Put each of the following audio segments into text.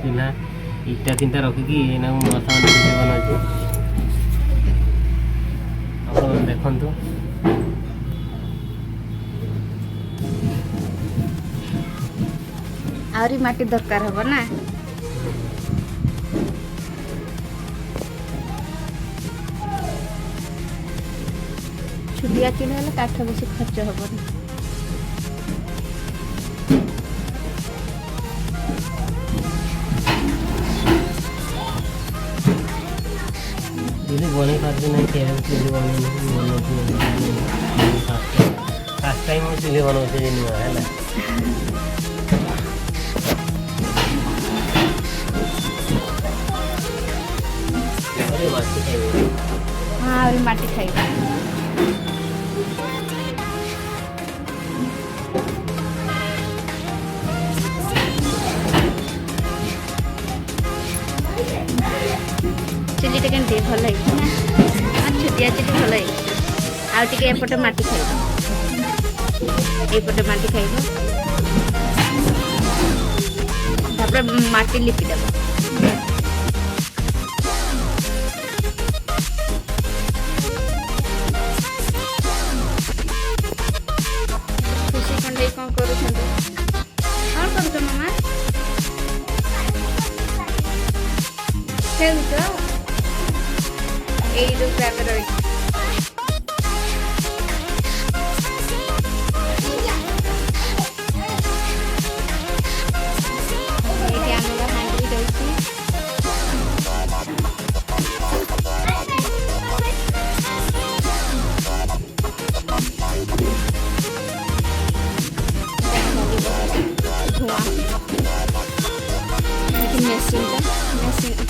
चूल्हा इटा 3टा रखिकी एना मसा भिडियो बनाऊँ आप देखु आउरी माटी दरकार हबो ना छुटिया चूल्हा हेले काठ बेसी खर्च हबो ना चूल्ही बन पार्टी ना चूल्ही फर्स्ट टाइम मैं चूल्ही बनाऊे है हाँ और माटी खाइबा चिली टे केमती भल छुटिया चिली भल आउ टे एपटे माटी खाइब एपटे माटी खाइब तापर माटी लिपि देब कौन करू मामा खेल रही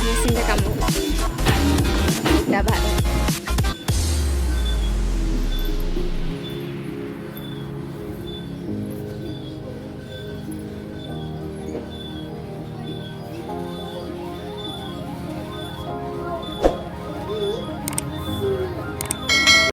मेसिन का काम